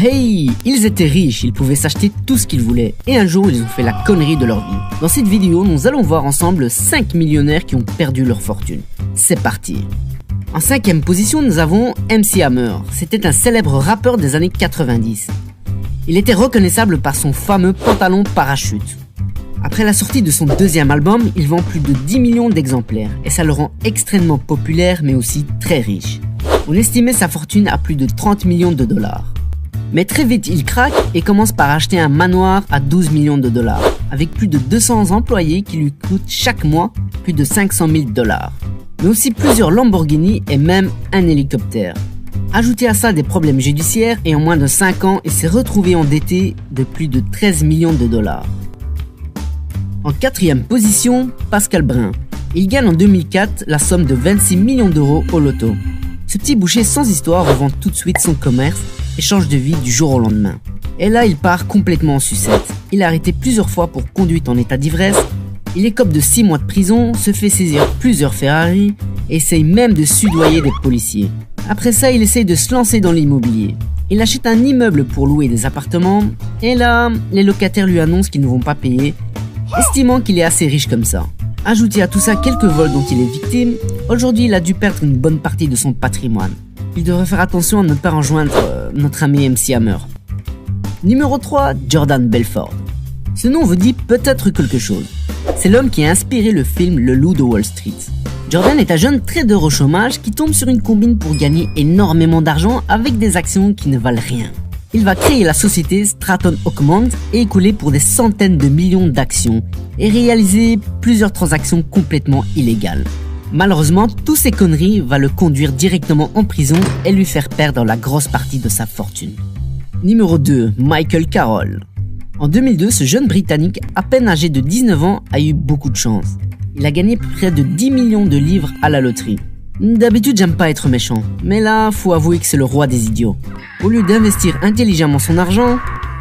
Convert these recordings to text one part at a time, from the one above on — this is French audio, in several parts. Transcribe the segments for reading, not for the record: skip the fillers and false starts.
Hey, ils étaient riches, ils pouvaient s'acheter tout ce qu'ils voulaient. Et un jour, ils ont fait la connerie de leur vie. Dans cette vidéo, nous allons voir ensemble 5 millionnaires qui ont perdu leur fortune. C'est parti. En 5e position, nous avons MC Hammer. C'était un célèbre rappeur des années 90. Il était reconnaissable par son fameux pantalon parachute. Après la sortie de son 2e album, il vend plus de 10 millions d'exemplaires et ça le rend extrêmement populaire mais aussi très riche. On estimait sa fortune à plus de 30 millions de dollars. Mais très vite, il craque et commence par acheter un manoir à 12 millions de dollars, avec plus de 200 employés qui lui coûtent chaque mois plus de 500 000 dollars. Mais aussi plusieurs Lamborghini et même un hélicoptère. Ajoutez à ça des problèmes judiciaires et en moins de 5 ans, il s'est retrouvé endetté de plus de 13 millions de dollars. En 4e position, Pascal Brun. Il gagne en 2004 la somme de 26 millions d'euros au loto. Ce petit boucher sans histoire revend tout de suite son commerce et change de vie du jour au lendemain. Et là, il part complètement en sucette. Il est arrêté plusieurs fois pour conduite en état d'ivresse, il écope de 6 mois de prison, se fait saisir plusieurs Ferrari et essaye même de sudoyer des policiers. Après ça, il essaye de se lancer dans l'immobilier. Il achète un immeuble pour louer des appartements et là, les locataires lui annoncent qu'ils ne vont pas payer, estimant qu'il est assez riche comme ça. Ajoutez à tout ça quelques vols dont il est victime, aujourd'hui il a dû perdre une bonne partie de son patrimoine. Il devrait faire attention à ne pas rejoindre notre ami MC Hammer. Numéro 3, Jordan Belfort. Ce nom vous dit peut-être quelque chose. C'est l'homme qui a inspiré le film Le Loup de Wall Street. Jordan est un jeune trader au chômage qui tombe sur une combine pour gagner énormément d'argent avec des actions qui ne valent rien. Il va créer la société Stratton Oakmont et écouler pour des centaines de millions d'actions et réaliser plusieurs transactions complètement illégales. Malheureusement, toutes ces conneries vont le conduire directement en prison et lui faire perdre la grosse partie de sa fortune. Numéro 2, Michael Carroll. En 2002, ce jeune Britannique, à peine âgé de 19 ans, a eu beaucoup de chance. Il a gagné près de 10 millions de livres à la loterie. D'habitude, j'aime pas être méchant, mais là, faut avouer que c'est le roi des idiots. Au lieu d'investir intelligemment son argent,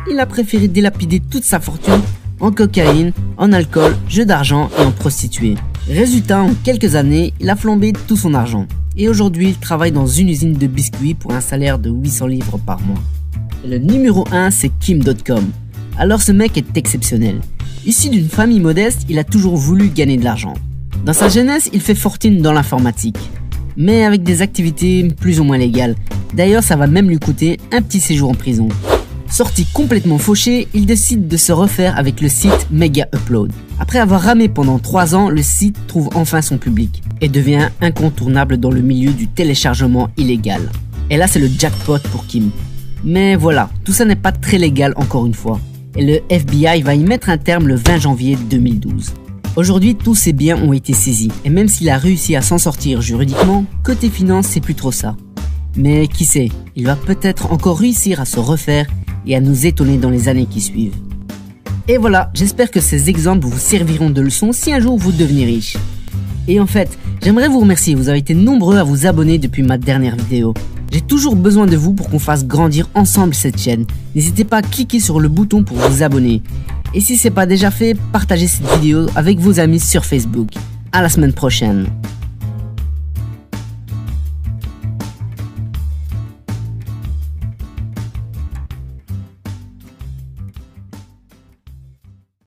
il a préféré dilapider toute sa fortune en cocaïne, en alcool, jeux d'argent et en prostituées. Résultat, en quelques années, il a flambé tout son argent. Et aujourd'hui, il travaille dans une usine de biscuits pour un salaire de 800 livres par mois. Et le numéro 1, c'est Kim Dotcom. Alors ce mec est exceptionnel. Issu d'une famille modeste, il a toujours voulu gagner de l'argent. Dans sa jeunesse, il fait fortune dans l'informatique, mais avec des activités plus ou moins légales. D'ailleurs, ça va même lui coûter un petit séjour en prison. Sorti complètement fauché, il décide de se refaire avec le site Mega Upload. Après avoir ramé pendant 3 ans, le site trouve enfin son public et devient incontournable dans le milieu du téléchargement illégal. Et là, c'est le jackpot pour Kim. Mais voilà, tout ça n'est pas très légal encore une fois. Et le FBI va y mettre un terme le 20 janvier 2012. Aujourd'hui, tous ses biens ont été saisis, et même s'il a réussi à s'en sortir juridiquement, côté finance, c'est plus trop ça. Mais qui sait, il va peut-être encore réussir à se refaire et à nous étonner dans les années qui suivent. Et voilà, j'espère que ces exemples vous serviront de leçon si un jour vous devenez riche. Et en fait, j'aimerais vous remercier, vous avez été nombreux à vous abonner depuis ma dernière vidéo. J'ai toujours besoin de vous pour qu'on fasse grandir ensemble cette chaîne. N'hésitez pas à cliquer sur le bouton pour vous abonner. Et si ce n'est pas déjà fait, partagez cette vidéo avec vos amis sur Facebook. À la semaine prochaine.